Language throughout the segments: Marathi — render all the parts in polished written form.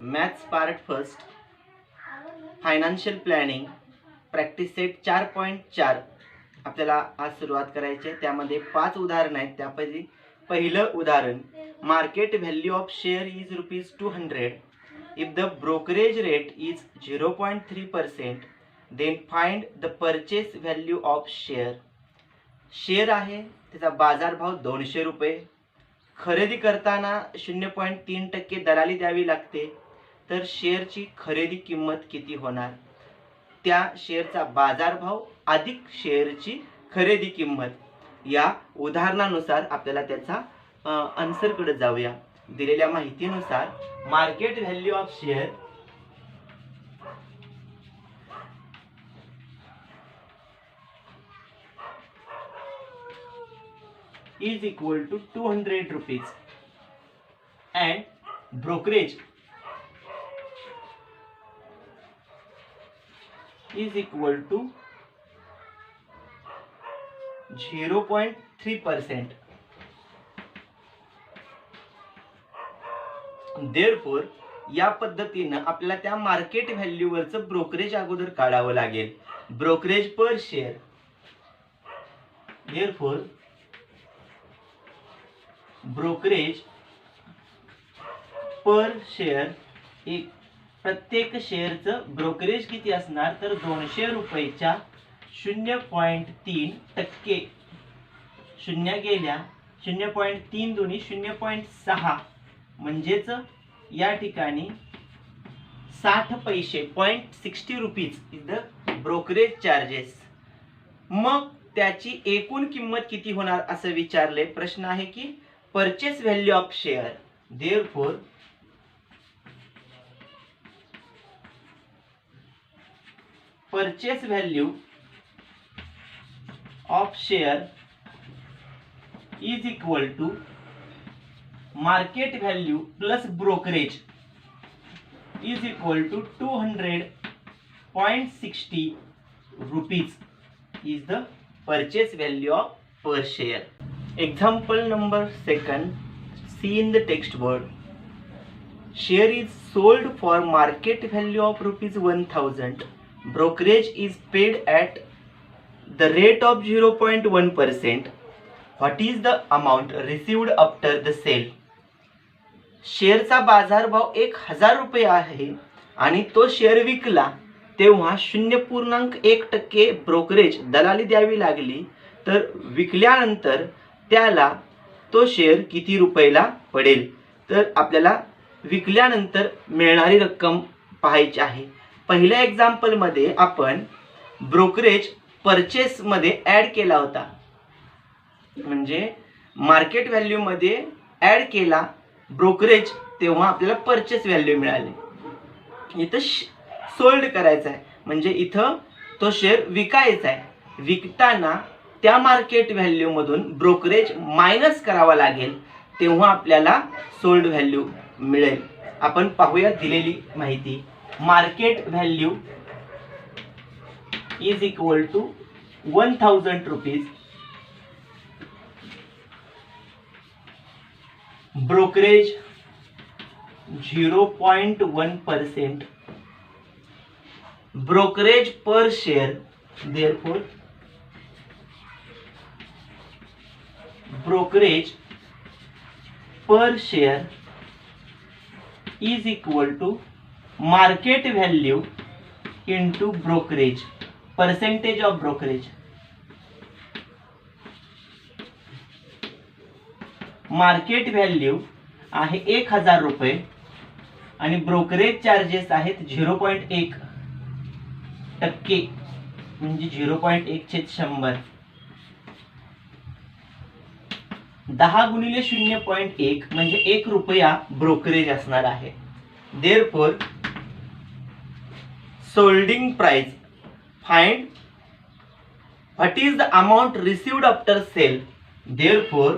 Maths part first financial planning practice set 4.4 आपल्याला आज सुरुवात करायची आहे. त्यामध्ये 5 उदाहरण आहेत. त्यापैकी पहिलं उदाहरण, market value of share is ₹200 if the brokerage rate is 0.3%, then find the purchase value of share. Share आहे, त्याचा बाजारभाव ₹200, खरेदी करताना 0.3% दलाली द्यावी लागते, तर शेअरची खरेदी किंमत किती होणार? त्या शेअरचा बाजारभाव अधिक शेअरची खरेदी किंमत. या उदाहरणानुसार आपल्याला त्याचा आन्सरकडे जाऊया. दिलेल्या माहितीनुसार market value of share is equal to 200 rupees and brokerage is equal to 0.3%. Therefore या पद्धतीनं आपल्याला त्या मार्केट व्हॅल्यूवरचं ब्रोकरेज अगोदर काढावं लागेल. Brokerage per share. Therefore brokerage per share, एक प्रत्येक शेअरचं ब्रोकरेज किती असणार, तर ₹200च्या 0.3%. शून्य गेल्या 0.3 दुनी 0.6 म्हणजेच या ठिकाणी 60 पैसे ₹0.60 इज द ब्रोकरेज चार्जेस. मग त्याची एकूण किंमत किती होणार असं विचारले. प्रश्न आहे की purchase value of share. Therefore purchase value of share is equal to market value plus brokerage is equal to 200.60 rupees is the purchase value of per share. Example number 2, see in the text word. Share is sold for market value of ₹1000. Brokerage is paid at the rate of 0.1%. What is the amount received after the sale? शेअरचा बाजारभाव ₹1000 आहे आणि तो शेअर विकला तेव्हा 0.1% ब्रोकरेज दलाली द्यावी लागली. तर विकल्यानंतर त्याला तो शेअर किती रुपयाला पडेल? तर आपल्याला विकल्यानंतर मिळणारी रक्कम पाहायची आहे. पहिल्या एक्झाम्पलमध्ये आपण ब्रोकरेज परचेसमध्ये ॲड केला होता, म्हणजे मार्केट व्हॅल्यूमध्ये ॲड केला ब्रोकरेज, तेव्हा आपल्याला परचेस व्हॅल्यू मिळाली. इथं सोल्ड करायचा आहे, म्हणजे इथं तो शेअर विकायचा आहे. विकताना त्या मार्केट व्हॅल्यू मधून ब्रोकरेज मायनस करावा लागेल, तेव्हा आपल्याला सोल्ड व्हॅल्यू मिळेल. आपण पाहूया दिलेली माहिती. Market value is equal to ₹1000. Brokerage 0.1%. brokerage per share, therefore brokerage per share is equal to market value into brokerage, percentage of brokerage. Market value आहे ₹1000 आणि ब्रोकरेज चार्जेस आहेत 0.1%, म्हणजे 0.1/100. 10 गुणिले 0.1 म्हणजे ₹1 ब्रोकरेज असणार आहे. Therefore solding price, find what is the amount received after sale. Therefore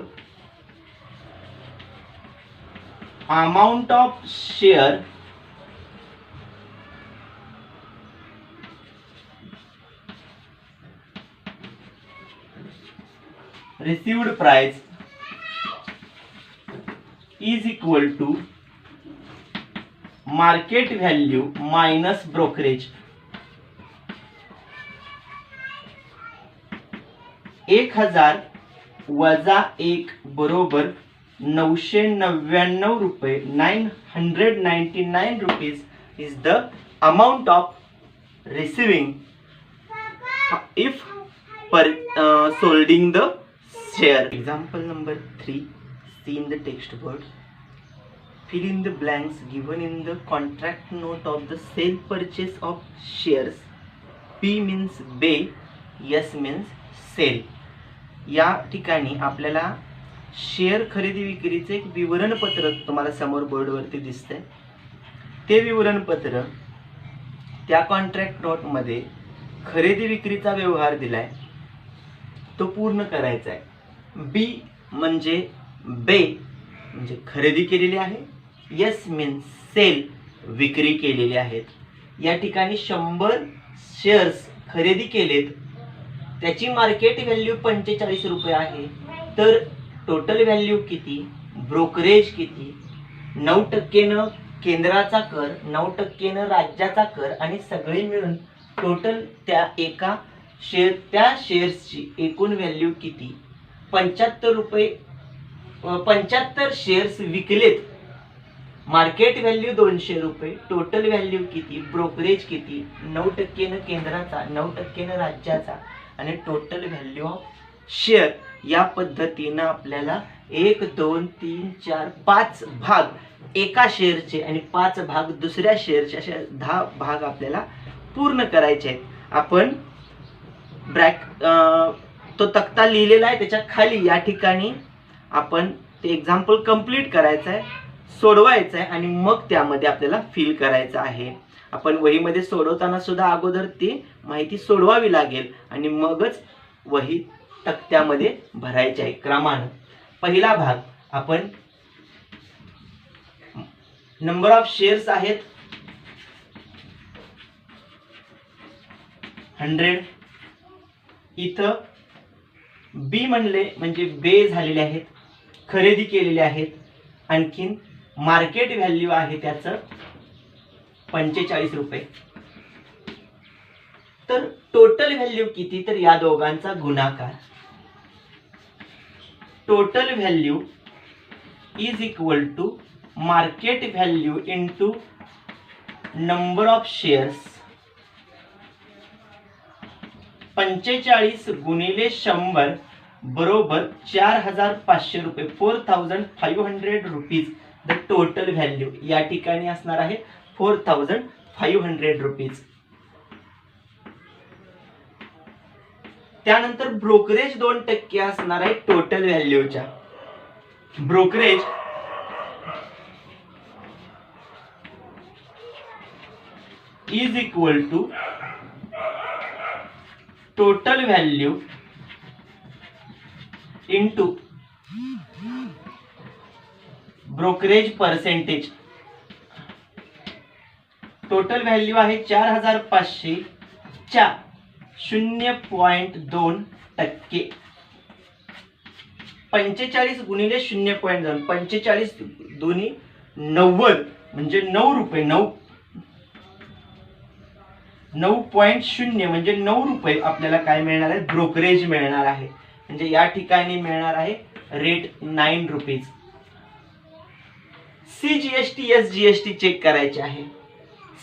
amount of share received price is equal to market value minus brokerage. 1000 वजा 1 बरोबर 999 रुपये. 999 rupees is the amount of receiving if solding the share. Example number 3. See in the text word. Fill in the blanks given in the contract note of the sale purchase of shares. P means bay, S means sale. या ठिकाणी आपल्याला शेअर खरेदी विक्रीचे एक विवरणपत्र तुम्हाला समोर बोर्डवरती दिसतंय. ते विवरणपत्र त्या कॉन्ट्रॅक्ट नोटमध्ये खरेदी विक्रीचा व्यवहार दिलाय तो पूर्ण करायचा आहे. बी म्हणजे बे म्हणजे खरेदी केलेली आहे. एस मीन्स सेल विक्री केलेली आहेत. या ठिकाणी 100 शेअर्स खरेदी केलेत. त्याची मार्केट व्हॅल्यू 45 रुपये आहे. तर टोटल व्हॅल्यू किती, ब्रोकरेज किती, 9% केंद्राचा कर, 9% राज्याचा कर आणि सगळे मिळून टोटल त्या एका शेअर त्या शेअर्सची एकूण व्हॅल्यू किती. 75 रुपये 75 शेअर्स विकलेत. मार्केट व्हॅल्यू 200 रुपये. टोटल व्हॅल्यू किती, ब्रोकरेज किती, 9% केंद्राचा, 9% राज्याचा आणि टोटल व्हॅल्यू ऑफ शेअर. या पद्धतीनं आपल्याला 1 2 3 4 5 भाग एका शेअरचे आणि 5 भाग दुसऱ्या शेअरचे असे 10 भाग आपल्याला पूर्ण करायचे आहेत. आपण तो तक्ता लिहिलेला आहे त्याच्या खाली या ठिकाणी आपण ते एक्झाम्पल कंप्लीट करायचं आहे, सोडवायचं आहे आणि मग त्यामध्ये आपल्याला फिल करायचं आहे. आपण वहीमध्ये सोडवताना सुद्धा अगोदर ती माहिती सोडवावी लागेल आणि मगच वही तक्त्यामध्ये भरायची आहे क्रमानं. पहिला भाग आपण नंबर ऑफ शेअर्स आहेत 100. इथं बी म्हणले म्हणजे बे झालेले आहेत, खरेदी केलेले आहेत. आणखीन मार्केट व्हॅल्यू आहे त्याचं 45 रुपये. तर टोटल व्हॅल्यू किती, तर या दोघांचा गुणाकार. Total value is equal to market value into number of shares. 45 गुणिले 100 बरोबर 4500 रुपये. 4500 रुपीज द टोटल व्हॅल्यू. या ठिकाणी असणार आहे 4500 रुपीज. त्यानंतर ब्रोकरेज 2% असणार आहे टोटल व्हॅल्यूच्या. Brokerage is equal to total value into brokerage percentage. Total value आहे 4500 च्या 0.2%. 45 गुणिले 0.2, 45 दोन्ही 90 म्हणजे 9 रुपये. 9.0 म्हणजे 9 रुपये आपल्याला काय मिळणार आहे, ब्रोकरेज मिळणार आहे. म्हणजे या ठिकाणी मिळणार आहे rate 9 rupees. CGST SGST check करायचे आहे.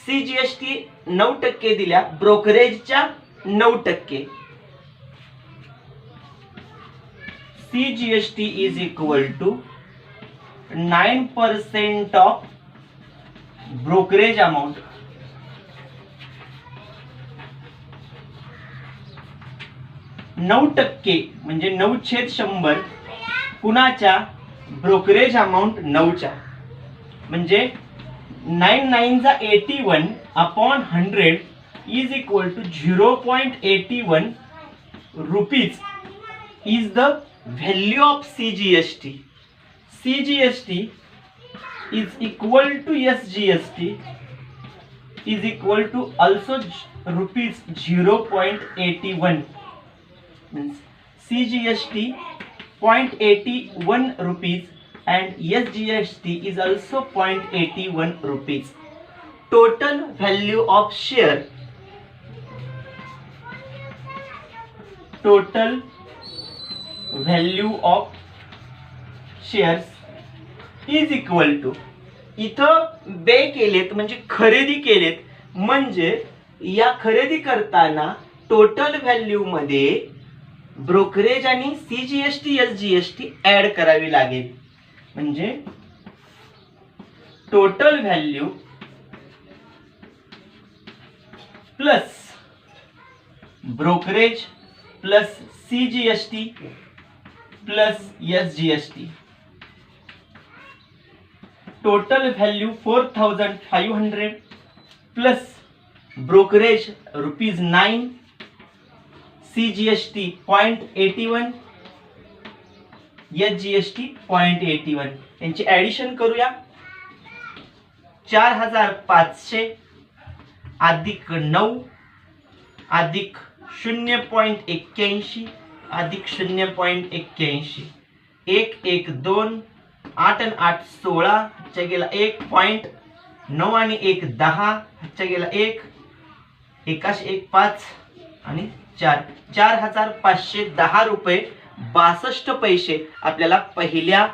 CGST 9% दिल्या, ब्रोकरेजच्या 9%. CGST is equal to 9% of brokerage amount. नऊ टक्के म्हणजे 9/100 कुणाच्या, ब्रोकरेज अमाऊंट 9च्या. म्हणजे 9×9 = 81 upon 100 is equal to 0.81 rupees is the value of CGST. CGST is equal to SGST is equal to also rupees 0.81. means CGST 0.81 rupees and SGST is also 0.81 rupees. Total value of share, total value of shares is equal to, इथं बे केलेत म्हणजे खरेदी केलेत, म्हणजे या खरेदी करताना टोटल व्हॅल्यू मध्ये ब्रोकरेज आणि CGST SGST ऍड करावी लागेल. म्हणजे total value plus brokerage plus CGST plus SGST, total value 4500 plus brokerage ₹9, CGST 0.81, SGST 0.81. यांची ऍडिशन करूया. 4500 अधिक 9 अधिक 0.81 अधिक 0.81, 1 1 2, 8 आणि 8 16, च्या गेला 1.9 आणि 1 10, च्या गेला 1 1 1 5 आणि 4, 4510 रुपये 62 पैसे आपल्याला पहिल्या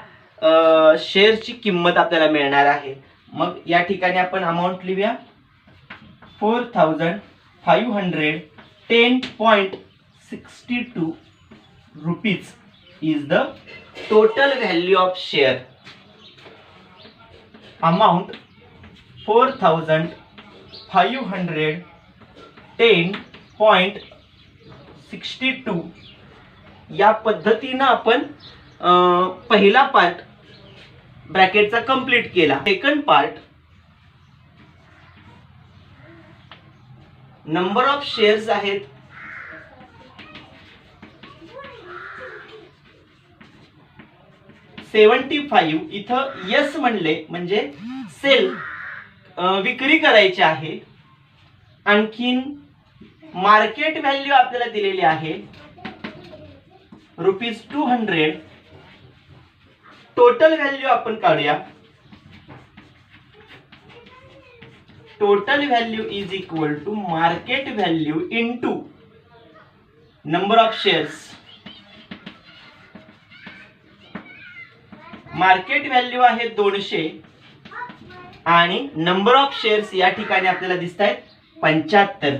शेअरची किंमत आपल्याला मिळणार आहे. मग या ठिकाणी आपण अमाऊंट लिहूया. 4510.62 rupees is the total value of share. Amount 4510.62. या पद्धतीनं आपण पहिला पार्ट ब्रॅकेटचा कंप्लीट केला. Second part, number of shares आहेत 75. इथं यस म्हणले म्हणजे सेल, विक्री करायची आहे. आणखीन मार्केट व्हॅल्यू आपल्याला दिलेली आहे ₹200. टोटल व्हॅल्यू आपण काढूया. Total value is equal to market value into number of shares. Market value आहे 200 आणि नंबर ऑफ शेअर्स या ठिकाणी आपल्याला दिसत आहेत 75.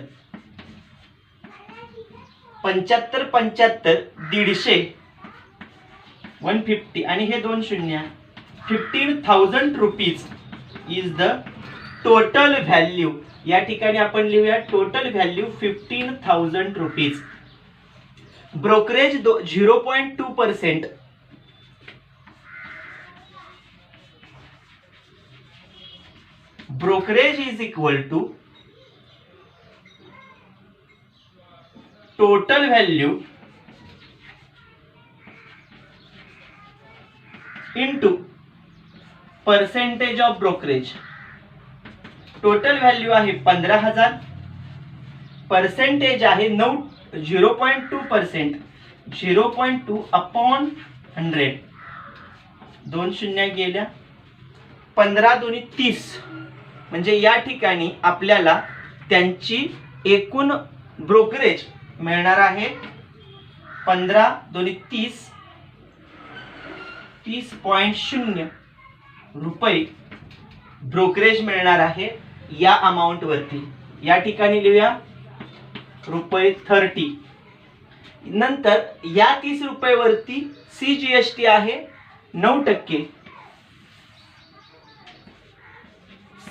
75 150 150 आणि हे 2 शून्य, 15,000 rupees is the total value. या ठिकाणी आपण लिहूया total value 15,000 rupees. Brokerage 0.2%. Brokerage is equal to total value into percentage of brokerage. Total value आहे 15,000, पर्सेंटेज आहे 0.2%. 0.2 अपॉन 100, 2 शून्य गेल्या, 15 2 30. म्हणजे या ठिकाणी आपल्याला त्यांची एकूण ब्रोकरेज मिळणार आहे 15 2 30, 30.0 रुपये ब्रोकरेज मिळणार आहे या अमाऊंट वरती. या ठिकाणी लिहूया ₹30. नंतर या 30 रुपये वरती CGST आहे 9%.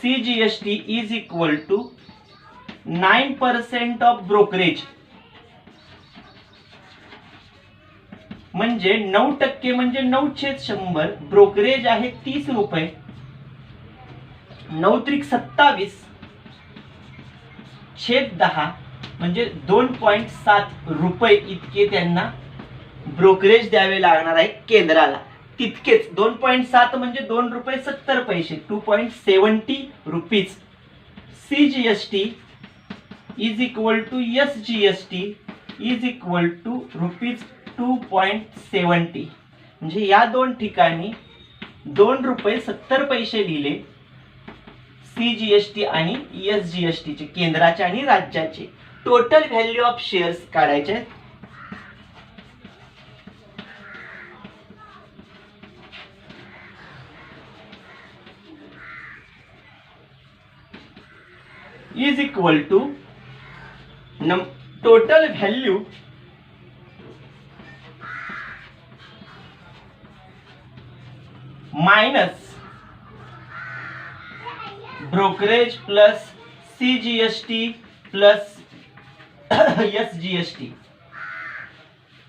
CGST is equal to 9% of brokerage. म्हणजे 9% म्हणजे 9/100. ब्रोकरेज आहे 30 रुपये, 9 त्रिक 27 छेद 10 म्हणजे 2.7 रुपये इतके त्यांना ब्रोकरेज द्यावे लागणार आहे केंद्राला. तितकेच 2.7 म्हणजे 2 रुपये 70 पैसे, 2.70 rupees. CGST is equal to SGST is equal to ₹2.70. म्हणजे या दोन ठिकाणी 2 रुपये 70 पैसे लिहिले. CGST आणि SGST चे, केंद्राचे आणि राज्याचे टोटल व्हॅल्यू ऑफ शेअर्स काढायचे आहेत. Is equal to total value minus brokerage plus CGST plus SGST.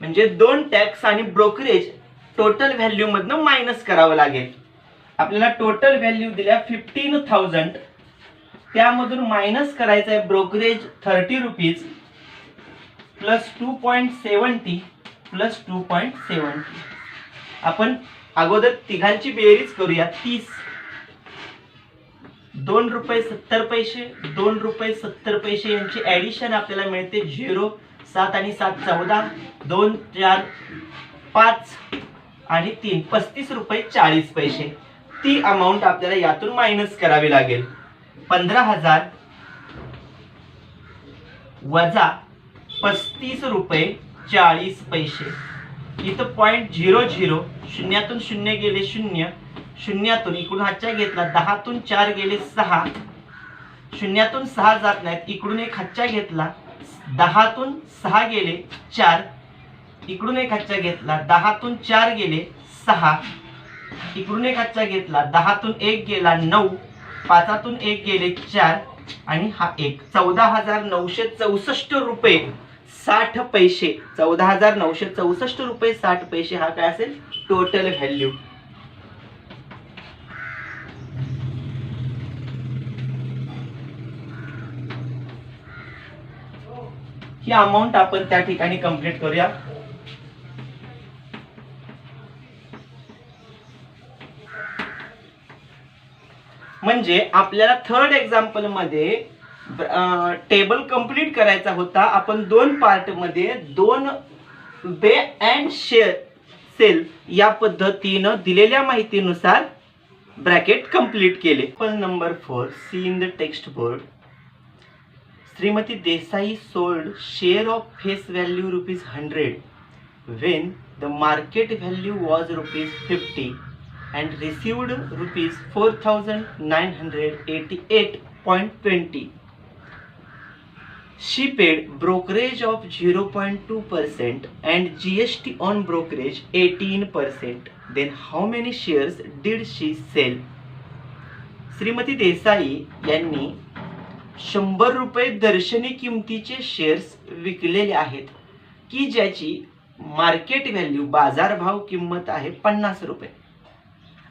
म्हणजे दोन टॅक्स आणि ब्रोकरेज टोटल व्हॅल्यू मधनं मायनस करावं लागेल. आपल्याला टोटल व्हॅल्यू दिल्या 15,000, त्यामधून मायनस करायचं आहे ब्रोकरेज 30 रुपीज प्लस 2.70 प्लस 2.70. आपण अगोदर तिघांची बेरीज करूया. 30, 2 रुपये 70 पैसे, 2 रुपये 70 पैसे यांची ऍडिशन आपल्याला मिळते 0. 7 आणि 7 14, 2 4 5 आणि 3 35 रुपये 40 पैसे. ती अमाऊंट आपल्याला यातून मायनस करावी लागेल. 15,000 वजा 35 रुपये 40 पैसे. इथं 0.00, शून्यातून शून्य गेले 0, शून्यातून इकडून हातच्या घेतला, 10तून 4 गेले 6, शून्यातून 6 जात नाहीत, इकडून एक हातच्या घेतला, 10तून 6 गेले 4, इकडून एक हातच्या घेतला, 10तून 4 गेले 6, इकडून एक हातच्या घेतला, 10तून 1 गेला 9, 5तून 1 गेले 4 आणि हा 1. 14,964 रुपये 60 पैसे. 14,964 रुपये 60 पैसे हा काय असेल टोटल व्हॅल्यू. ही अमाऊंट आपण त्या ठिकाणी कंप्लीट करूया. म्हणजे आपल्याला थर्ड एक्झाम्पल मध्ये टेबल कंप्लीट करायचा होता. आपण 2 पार्ट मध्ये 2 बे अँड शेअर सेल या पद्धतीनं दिलेल्या माहितीनुसार ब्रॅकेट कंप्लीट केले. पण number 4, see in the text board. Shrimati Desai sold share of face value ₹100 when the market value was ₹50 and received ₹4,988.20. She paid brokerage of 0.2% and GST on brokerage 18%. Then how many shares did she sell? Shrimati Desai यांनी 100 रुपये दर्शनी किमतीचे शेअर्स विकलेले आहेत की ज्याची मार्केट व्हॅल्यू बाजारभाव किंमत आहे 50 रुपये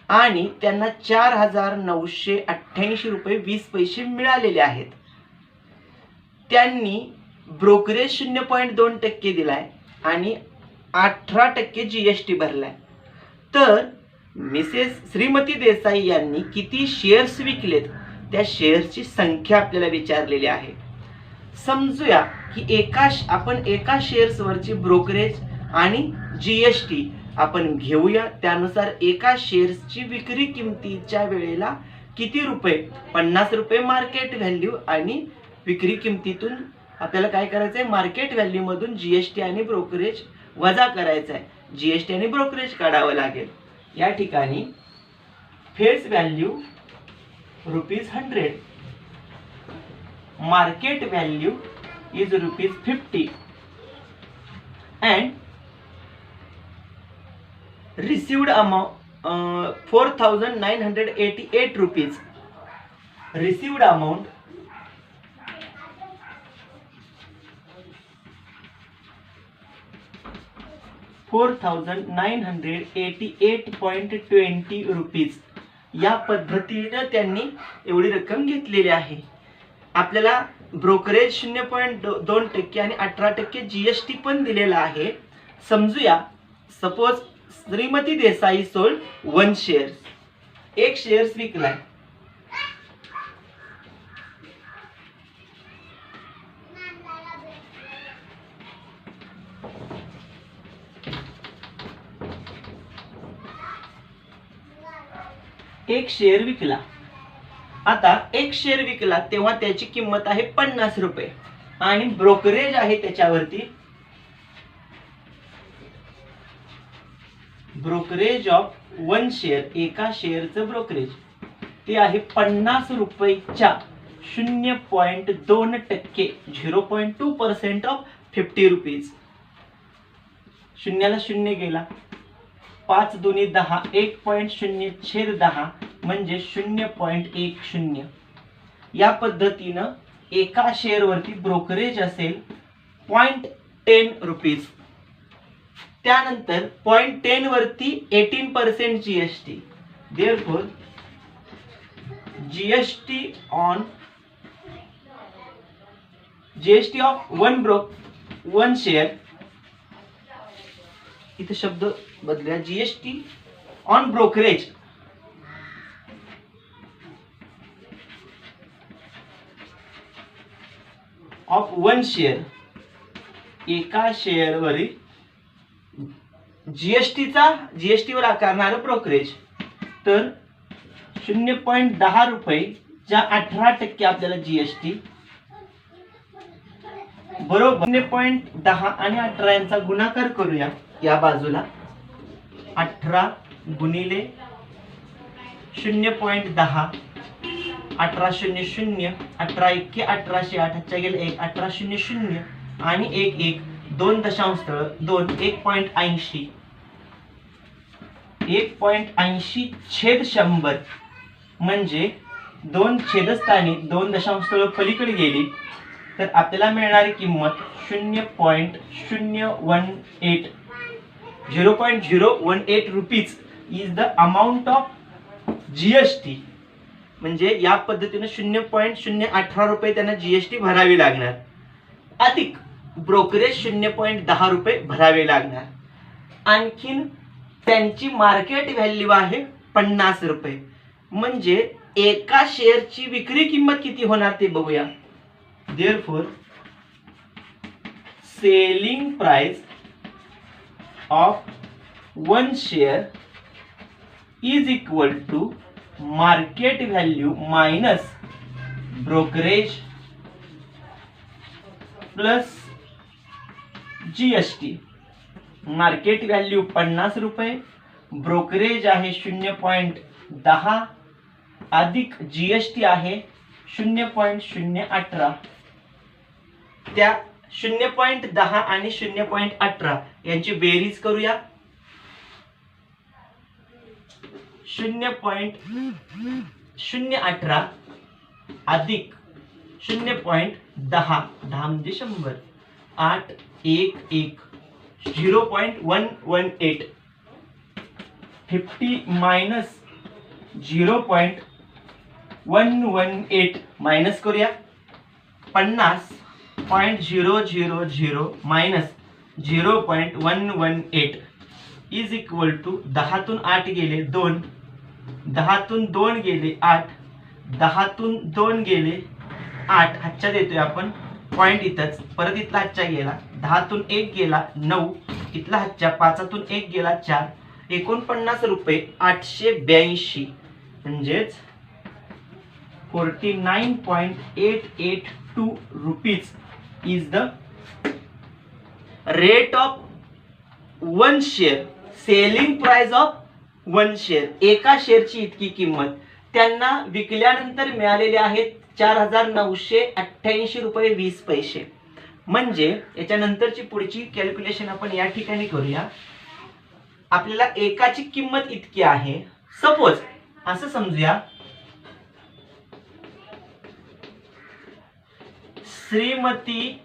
आणि त्यांना 4,988 रुपये 20 पैसे मिळालेले आहेत. त्यांनी ब्रोकरेज 0.2% दिलाय आणि 18% GST भरलाय. तर मिसेस श्रीमती देसाई यांनी किती शेअर्स विकलेत त्या शेअर्सची संख्या आपल्याला विचारलेली आहे. समजूया की आपण एका शेअर्सवरची ब्रोकरेज आणि GST आपण घेऊया. त्यानुसार एका शेअर्सची विक्री किमतीच्या वेळेला किती रुपये, 50 रुपये मार्केट व्हॅल्यू आणि विक्री किमतीतून आपल्याला काय करायचं आहे, मार्केट व्हॅल्यू मधून GST आणि ब्रोकरेज वजा करायचं आहे. GST आणि ब्रोकरेज काढावं लागेल. या ठिकाणी face value ₹100, market value is ₹50 and received amount 4,988 rupees. Received amount ₹4,988.20 या पद्धतीने त्यांनी एवढी रक्कम घेतलेली आहे. आपल्याला ब्रोकरेज 0.2% आणि 18% GST पण दिलेला आहे. समजूया suppose Shrimati Desai sold 1 share, एक शेअर्स विकलाय. एक शेअर विकला आता एक शेअर विकला तेव्हा त्याची किंमत आहे 50 रुपये आणि ब्रोकरेज आहे त्याच्यावरती, ब्रोकरेज ऑफ 1 शेअर, एका शेअरचं ब्रोकरेज ते आहे 50 रुपयाच्या 0.2%, 0.2% ऑफ 50 रुपीज. शून्याला शून्य गेला, 5 दुनी 10, 1.0/10 म्हणजे 0.10. या पद्धतीनं एका शेअरवरती ब्रोकरेज असेल 0.10 रुपीज. त्यानंतर 0.10 वरती 18% GST. Therefore GST of 1 share, इथे शब्द बदलूया, GST on brokerage of 1 share, एका शेअरवरील जीएसटीवर आकारणारं ब्रोकरेज. तर 0.10 रुपयेच्या 18% आपल्याला जीएसटी बरोबर 0.10 आणि 18 यांचा गुणाकार करूया. या बाजूला 18 गुणिले 0.10, 18 0 0, 18 1 1808, 8 गेले 1, 18 0 0 आणि 1 1, 2 दशांश स्थळ 2, 1.80, 1.80/100 म्हणजे 2 छेदस्थानी 2 दशांश स्थळ पलीकडे गेली तर आपल्याला मिळणारी किंमत 0.018 rupees is the amount of GST. म्हणजे या पद्धतीने 0.018 रुपये त्यांना जीएसटी भरावी लागणार, अधिक ब्रोकरेज 0.10 रुपये भरावे लागणार. आणखीन त्यांची मार्केट व्हॅल्यू आहे 50 रुपये. म्हणजे एका शेअरची विक्री किंमत किती होणार ते बघूया. Therefore selling price of 1 share is equal to market value minus brokerage plus GST. Market value 50 रुपये, ब्रोकरेज आहे 0.10 अधिक जीएसटी आहे 0.018. त्या 0.10 आणि 0.18 यांची बेरीज करूया. 0.018 अधिक 0.10, 10 म्हणजे 100, 8 1 1, 0.118, 50 मायनस 0.118 मायनस करूया. 50.000 मायनस 0.118 इज इक्वल टू 10 तून 8 गेले 2, 10 तून 2 गेले 8, 10 तून 2 गेले 8. हातच्या देतोय आपण, पॉइंट इथंच, परत इथला हातच्या गेला, 10 तून 1 गेला 9, इथला हातच्या 5 तून 1 गेला 4, 49 रुपये 882 म्हणजेच 49.882 rupees is the rate of 1 share, selling price of 1 share. एका शेअरची इतकी किंमत त्यांना विकल्यानंतर मिळालेले आहेत 4,988 रुपये 20 पैसे. म्हणजे याच्यानंतरची पुढची कॅल्क्युलेशन आपण या ठिकाणी करूया. आपल्याला एकाची किंमत इतकी आहे, सपोज असं समजूया Shrimati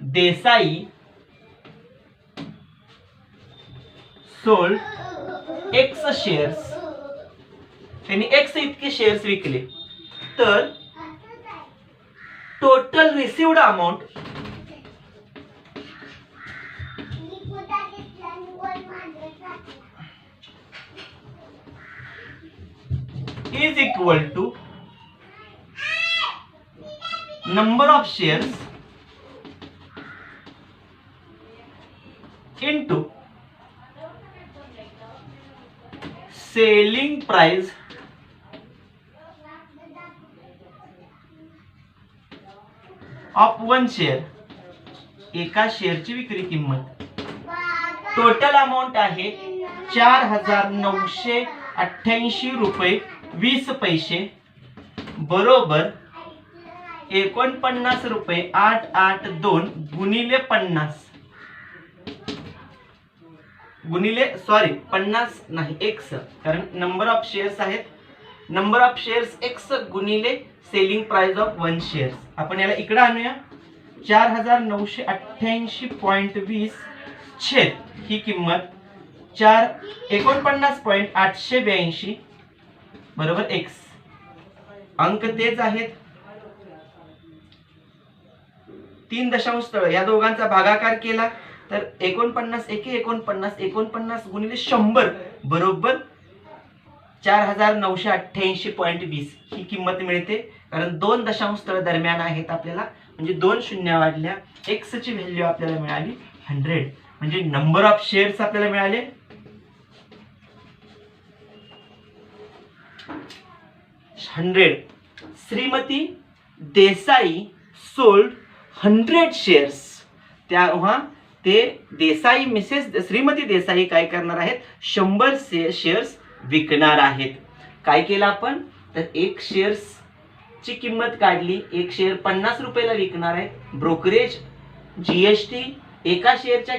Desai sold x shares, त्यांनी एक्स इतके शेअर्स विकले, तर total received amount is equal to number of shares into selling price of 1 share, एका शेअरची विक्री किंमत. टोटल अमाऊंट आहे 4,988 रुपये 20 पैसे बरोबर 49 रुपये 882 गुणिले 50 गुणिले 50 नाही x, कारण नंबर ऑफ शेअर्स आहेत. नंबर ऑफ शेअर्स x गुणिले सेलिंग प्राइस ऑफ 1 शेअर्स. आपण याला इकडे आणूया. 4,988.20 छेद ही किंमत 49.882 बरोबर x. अंक तेच आहेत. 3 दशांश स्थळ या दोघांचा भागाकार केला तर 49 एके 49 गुणिले 100 बरोबर 4,988.20 ही किंमत मिळते. कारण 2 दशांश स्थळ दरम्यान आहेत आपल्याला, म्हणजे 2 शून्य वाढल्या. x ची व्हॅल्यू आपल्याला मिळाली 100. म्हणजे नंबर ऑफ शेअर्स आपल्याला मिळाले 100. Shrimati Desai sold 100 shares. तेव्हा ते देसाई मिसेस श्रीमती देसाई काय करणार आहेत, 100 शेअर्स विकणार आहेत. काय केलं आपण तर 1 शेअर्स ची किंमत काढली. 1 शेअर 50 रुपयाला विकणार आहे. ब्रोकरेज जीएसटी एका शेअरच्या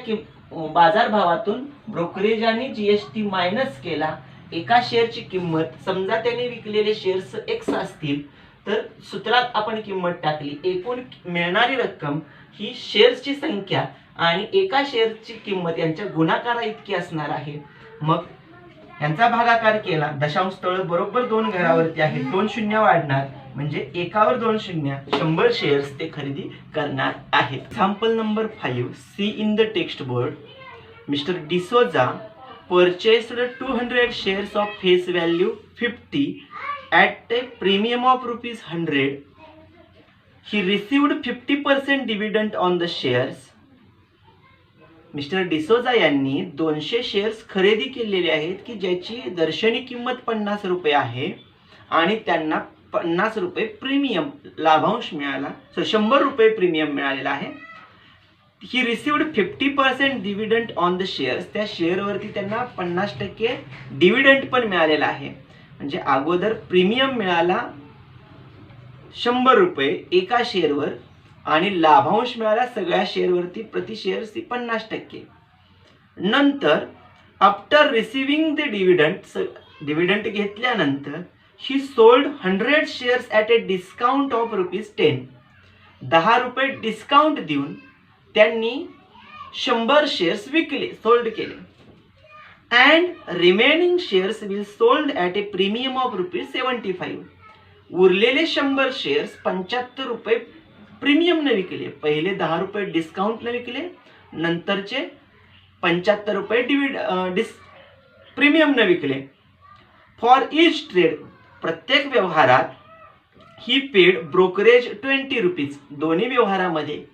बाजारभावातून ब्रोकरेज आणि जीएसटी मायनस केला. एका शेअरची किंमत, समजा त्याने विकलेले शेअर्स x असतील तर सूत्रात आपण किंमत टाकली. एकूण मिळणारी रक्कम ही शेअर्सची संख्या आणि एका शेअरची किंमत यांच्या गुणाकारा इतकी असणार आहे. मग यांचा भागाकार केला. दशांश स्थळ बरोबर 2 घरावरती आहेत. 2 शून्य वाढणार म्हणजे एकावर 2 शून्य, 100 शेअर्स ते खरेदी करणार आहेत. Example number 5. See in the text board. Mister D'Souza purchased 200 shares of face value 50 at a premium of rupees 100. He received 50% dividend on the shares. Mister D'Souza यांनी 200 शेअर्स खरेदी केलेले आहेत की ज्याची दर्शनी किंमत 50 रुपये आहे आणि त्यांना 50 रुपये प्रीमियम लाभांश मिळाला. 100 रुपये प्रीमियम मिळालेला आहे. He received 50% dividend on the shares. त्या शेअरवरती त्यांना 50% डिव्हिडंड पण मिळालेला आहे. म्हणजे अगोदर प्रीमियम मिळाला 100 रुपये एका शेअरवर आणि लाभांश मिळाला सगळ्या शेअरवरती प्रति शेअरची 50%. नंतर आफ्टर रिसिव्हिंग द डिव्हिडंड घेतल्यानंतर ही sold 100 shares at a discount of ₹10. 10 रुपये डिस्काउंट देऊन त्यांनी 100 शेअर्स विकले, सोल्ड केले. And remaining shares will sold at a premium of ₹75. उरलेले 100 शेअर्स 75 रुपये प्रीमियमने विकले. पहिले 10 रुपये डिस्काउंटने विकले, नंतरचे 75 रुपये प्रीमियमने विकले. फॉर इच ट्रेड, प्रत्येक व्यवहारात ही पेड ब्रोकरेज ₹20. दोन्ही व्यवहारामध्ये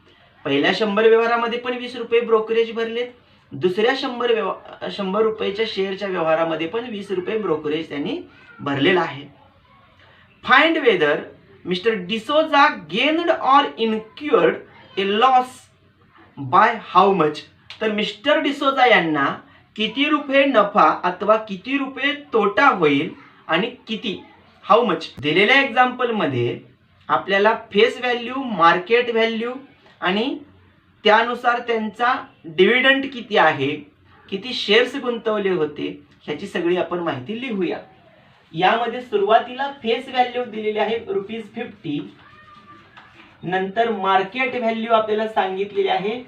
पहिल्या 100 व्यवहारामध्ये पण 20 रुपये ब्रोकरेज भरलेत. दुसऱ्या 100 रुपयाच्या शेअरच्या व्यवहारामध्ये पण 20 रुपये ब्रोकरेज त्यांनी भरलेला आहे. Find whether Mr D'Souza gained or incurred a loss by how much. तर मिस्टर डिसोजा यांना किती रुपये नफा अथवा किती रुपये तोटा होईल आणि किती, हाऊ मच. दिलेल्या एक्झाम्पलमध्ये आपल्याला फेस व्हॅल्यू, मार्केट व्हॅल्यू आणि त्यानुसार त्यांचा डिव्हिडंड किती आहे, किती शेअर्स गुंतवले होते ह्याची सगळी आपण माहिती लिहूया. यामध्ये सुरुवातीला फेस व्हॅल्यू दिलेली आहे ₹50. नंतर मार्केट व्हॅल्यू आपल्याला सांगितलेली आहे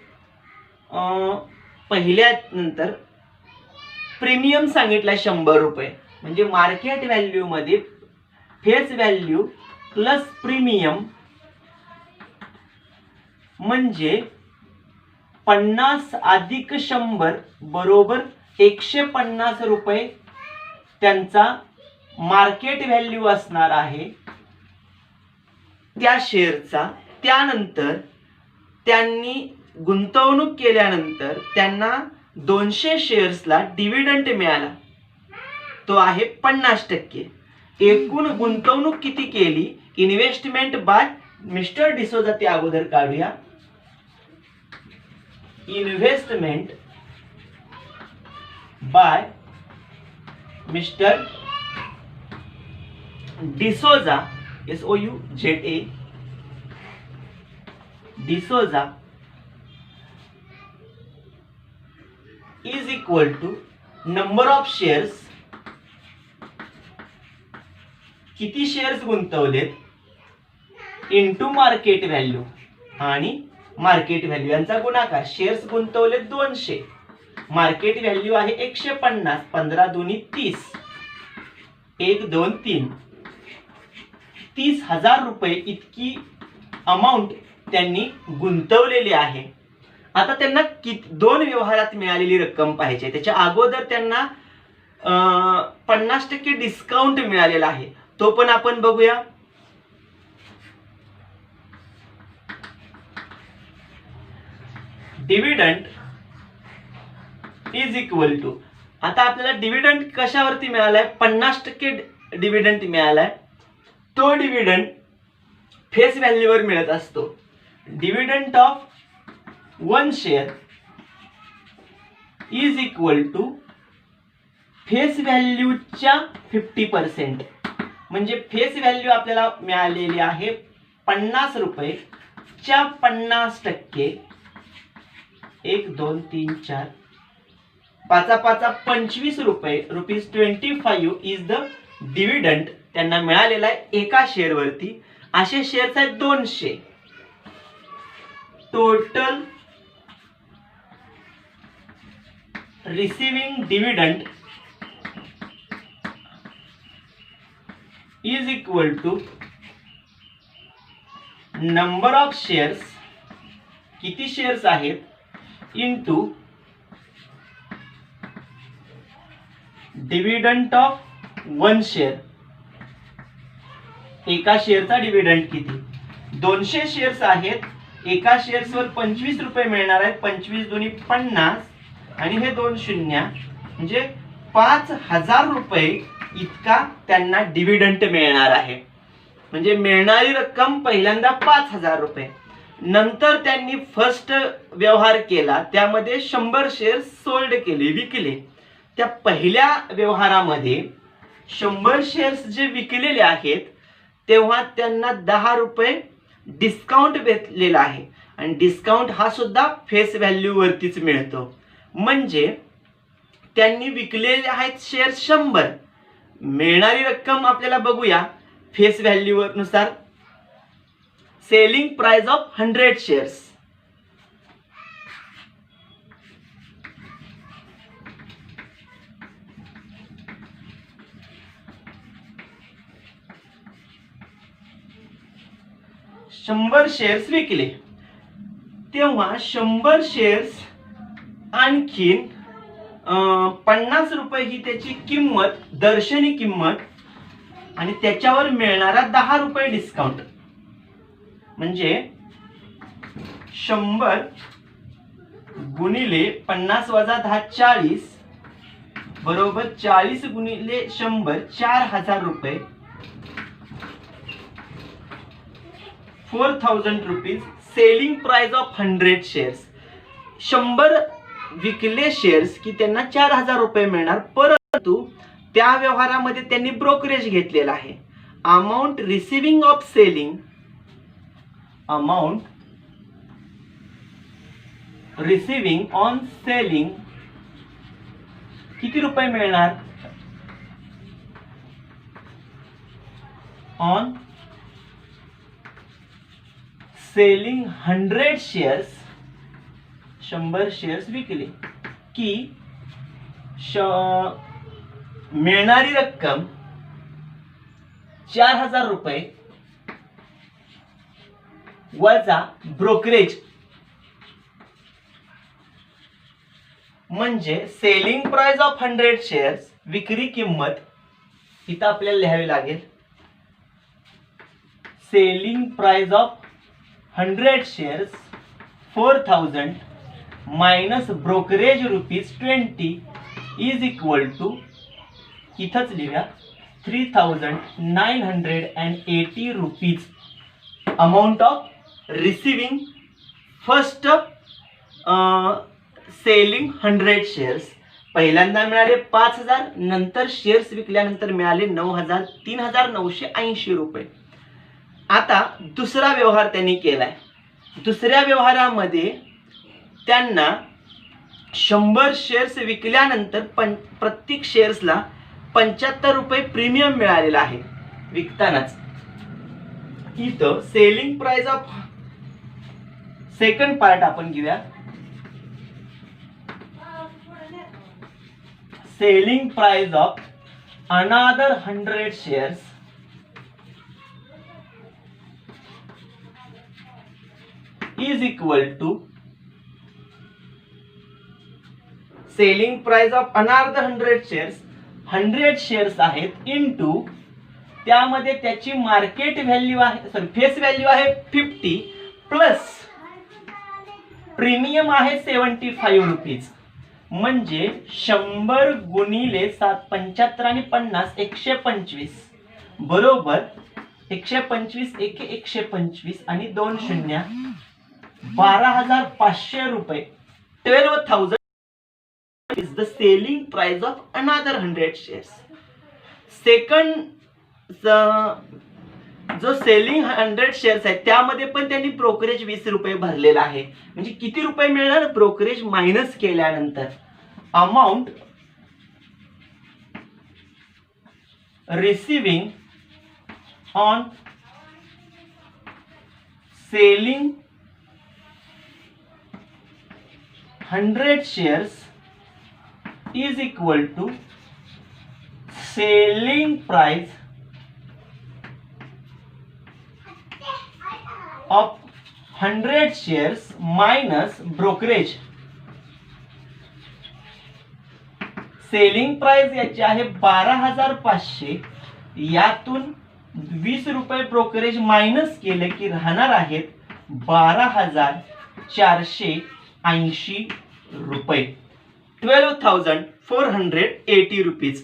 पहिल्या, नंतर प्रीमियम सांगितला 100 रुपये. म्हणजे मार्केट व्हॅल्यू मध्ये फेस व्हॅल्यू प्लस प्रीमियम म्हणजे 50 अधिक 100 बरोबर 150 रुपये त्यांचा मार्केट व्हॅल्यू असणार आहे त्या शेअरचा. त्यानंतर त्यांनी गुंतवणूक केल्यानंतर त्यांना 200 शेअर्सला डिव्हिडंड मिळाला, तो आहे 50%. एकूण गुंतवणूक किती केली, इन्व्हेस्टमेंट बाय मिस्टर डिसोजा ते अगोदर काढूया. Investment by mister D'Souza, SOUZA, D'Souza is equal to number of shares, किती शेअर्स गुंतवलेत इंटू मार्केट व्हॅल्यू, आणि मार्केट व्हॅल्यू यांचा गुणाकार. शेअर्स गुंतवले 200, मार्केट व्हॅल्यू आहे 150, 15 दूनी 30, 1 2 3, 30,000 रुपये इतकी अमाऊंट त्यांनी गुंतवलेली आहे. आता त्यांना दोन व्यवहारात मिळालेली रक्कम पाहिजे. त्याच्या अगोदर त्यांना 50% डिस्काउंट मिळालेला आहे, तो पण आपण बघूया. डिव्हिडंड इज इक्वल टू, आता आपल्याला डिव्हिडंड कशावरती मिळालाय, 50% डिव्हिडंड मिळालाय. तो डिव्हिडंड फेस व्हॅल्यूवर मिळत असतो. Dividend of 1 share is equal to face व्हॅल्यूच्या 50%, म्हणजे फेस व्हॅल्यू आपल्याला मिळालेली आहे 50 रुपयेच्या 50%. 1 2 3 4 5 5 25 रुपये, ₹25 इज द डिव्हिडंड त्यांना मिळालेला आहे एका शेअर वरती. असे शेअर्स आहेत 200. Total receiving dividend is equal to number of shares, किती शेअर्स आहेत, इंटू डिव्हिडंड ऑफ 1 शेअर. एका शेअरचा डिव्हिडंड किती, 200 शेअर्स आहेत, एका शेअर्सवर 25 रुपये मिळणार आहेत. 25 दूनी 50 आणि हे 2 शून्य, म्हणजे 5,000 रुपये इतका त्यांना डिव्हिडंड मिळणार आहे. म्हणजे मिळणारी रक्कम पहिल्यांदा 5,000 रुपये. नंतर त्यांनी फर्स्ट व्यवहार केला, त्यामध्ये 100 शेअर सोल्ड केले, विकले. त्या पहिल्या व्यवहारामध्ये 100 शेअर्स जे विकलेले आहेत तेव्हा त्यांना 10 रुपये डिस्काउंट भेटलेला आहे, आणि डिस्काउंट हा सुद्धा फेस व्हॅल्यू वरतीच मिळतो. म्हणजे त्यांनी विकलेले आहेत शेअर 100, मिळणारी रक्कम आपल्याला बघूया फेस व्हॅल्यू नुसार. सेलिंग प्राइस ऑफ 100 शेअर्स, शंभर शेअर्स विकले तेव्हा 100 शेअर्स आणखीन 50 रुपये ही त्याची किंमत, दर्शनी किंमत, आणि त्याच्यावर मिळणारा 10 रुपये डिस्काउंट. म्हणजे 100 गुणिले 50 वजा 10 40 बरोबर 40 गुणिले 100 4,000 रुपये, 4,000 rupees selling price of 100 shares. 100 विकले शेअर्स की त्यांना 4,000 रुपये मिळणार. परंतु त्या व्यवहारामध्ये त्यांनी ब्रोकरेज घेतलेला आहे. Amount receiving of selling, amount receiving on selling किती रुपये मिळणार, ऑन सेलिंग 100 शेअर्स, 100 शेअर्स विकले की मिळणारी रक्कम 4,000 रुपये वजा ब्रोकरेज, म्हणजे सेलिंग प्राइस ऑफ 100 शेअर्स, विक्री किंमत इथं आपल्याला लिहावी लागेल. Selling price of 100 shares 4,000 minus brokerage ₹20 is equal to, इथंच लिहा 3,980 rupees. Amount of receiving first selling 100 shares. पहिल्यांदा मिळाले 5,000, नंतर शेअर्स विकल्यानंतर मिळाले 9,000, 3,980 रुपये. आता दुसरा व्यवहार त्यांनी केलाय. दुसऱ्या व्यवहारामध्ये त्यांना 100 शेअर्स विकल्यानंतर प्रत्येक शेअर्सला 75 रुपये प्रीमियम मिळालेला आहे विकतानाच. इथं selling price of second part आपण घेऊया. Selling price of another 100 shares is equal to selling price of another 100 shares. 100 shares आहेत इंटू त्यामध्ये त्याची मार्केट व्हॅल्यू आहे, सॉरी फेस व्हॅल्यू आहे 50 प्लस प्रीमियम आहे 75 रुपीज. म्हणजे 100 गुणिले 7, 75 आणि 50 125 बरोबर 125 एके 125 आणि 2 शून्य 12,500 रुपये. 12,000 is the selling price of another 100 shares. Second जो सेलिंग 100 शेअर्स आहे त्यामध्ये पण त्यांनी ब्रोकरेज 20 रुपये भरलेला आहे. म्हणजे किती रुपये मिळणार ब्रोकरेज मायनस केल्यानंतर. Amount receiving on selling 100 shares is equal to selling price of 100 shares minus brokerage. Selling price याची आहे 12,500, यातून 20 रुपये ब्रोकरेज मायनस केले की राहणार आहेत 12,480 रुपये. 12,480 रुपीज.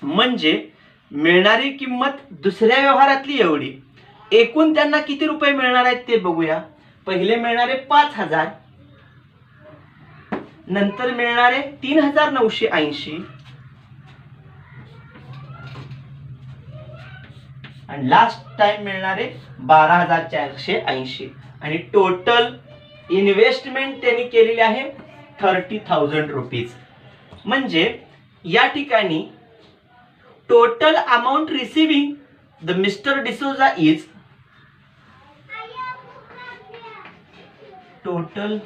म्हणजे मिळणारी किंमत दुसऱ्या व्यवहारातली एवढी. एकूण त्यांना किती रुपये मिळणार आहेत ते बघूया. पहिले मिळणारे 5,000, नंतर मिळणारे 3,980 आणि लास्ट टाइम मिळणारे 12,480. आणि टोटल इन्व्हेस्टमेंट त्यांनी केलेली आहे 30,000 रुपीज. म्हणजे या ठिकाणी total amount receiving the mister D'Souza is total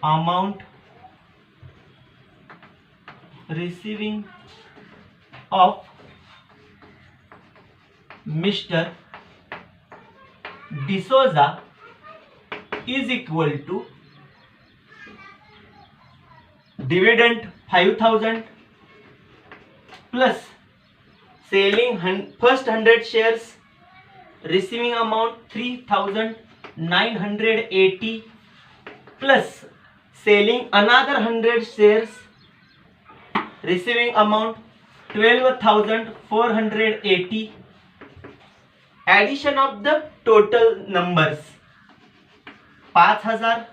amount receiving of Mr. D'Souza is equal to dividend 5,000 plus selling first 100 shares, receiving amount 3,980 plus selling another 100 shares, receiving amount 12,480. Addition of the total numbers 5,000,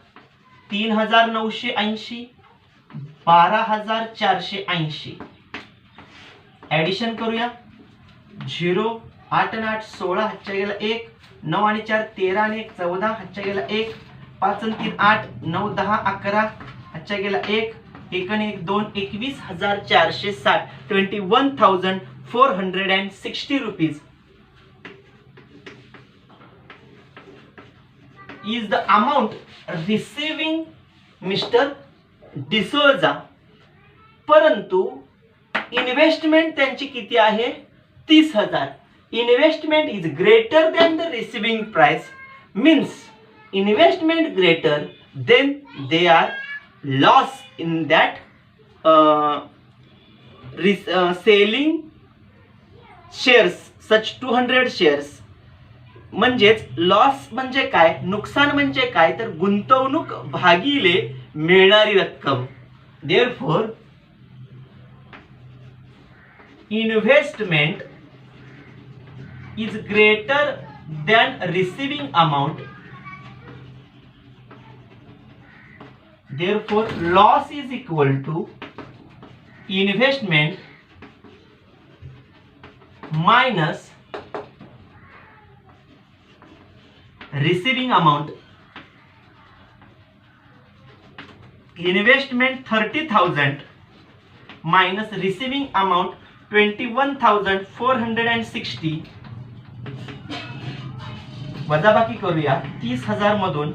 3,980, 12,480. Addition करूया. 0 8 आणि 8 16 हातच्या गेला 1, 9 आणि 4 13 आणि 1 14 हातच्या गेला 1, 5 आणि 3 8 9 10 11 हातच्या गेला 1, 1 आणि 1 2 21,460. 21,460 rupees is the amount receiving Mr. D'Souza. परंतु इन्व्हेस्टमेंट त्यांची किती आहे 30,000. Investment is greater than the receiving price, means investment greater than they are loss in that selling shares such 200 shares. म्हणजेच लॉस म्हणजे काय, नुकसान म्हणजे काय, तर गुंतवणूक भागिले मिळणारी रक्कम. Therefore investment is greater than receiving amount. Therefore, loss is equal to investment minus receiving amount. Investment 30,000 minus receiving amount 21,460. वजाबाकी करूया. 30,000 मधून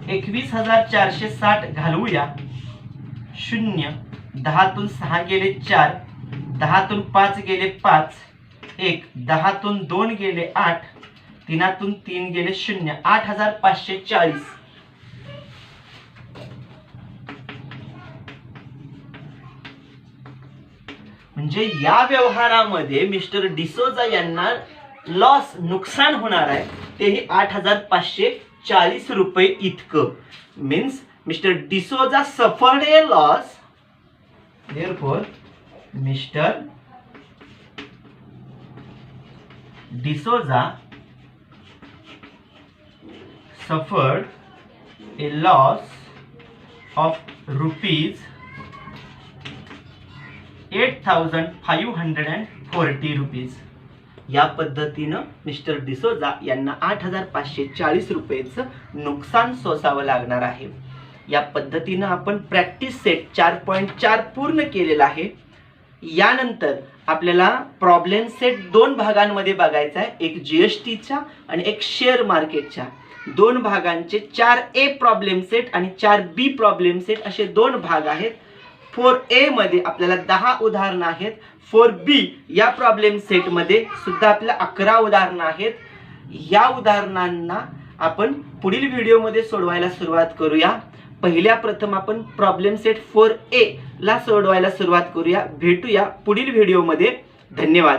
21,460 घालवूया. 0 10 तून 6 गेले 4, 10 तून 5 गेले 5, 1 10 तून 2 गेले 8, 3 तून 3 गेले 0. 8,540. म्हणजे या व्यवहारामध्ये मिस्टर डिसोजा यांना लॉस नुकसान होणार आहे तेही 8,540 रुपये इतकं. Means mister D'Souza suffered A loss. Therefore mister D'Souza suffered a loss of rupees 8,540 rupees. या पद्धतीनं मिस्टर डिसोजा यांना 8,540 रुपयेचं नुकसान सोसावं लागणार आहे. या पद्धतीनं आपण प्रॅक्टिस सेट 4.4 पूर्ण केलेला आहे. यानंतर आपल्याला प्रॉब्लेम सेट 2 भागांमध्ये बघायचा आहे. एक जीएसटीचा आणि एक शेअर मार्केटच्या. 2 भागांचे 4A प्रॉब्लेम सेट आणि 4B प्रॉब्लेम सेट असे 2 भाग आहेत. 4A मध्ये आपल्याला 10 उदाहरणं आहेत. 4B या प्रॉब्लेम सेट मध्ये सुद्धा आपल्याला 11 उदाहरणं आहेत. या उदाहरणांना आपण पुढील व्हिडिओमध्ये सोडवायला सुरुवात करूया. पहिल्या प्रथम आपण प्रॉब्लेम सेट 4A ला सोडवायला सुरुवात करूया. भेटूया पुढील व्हिडिओमध्ये. धन्यवाद.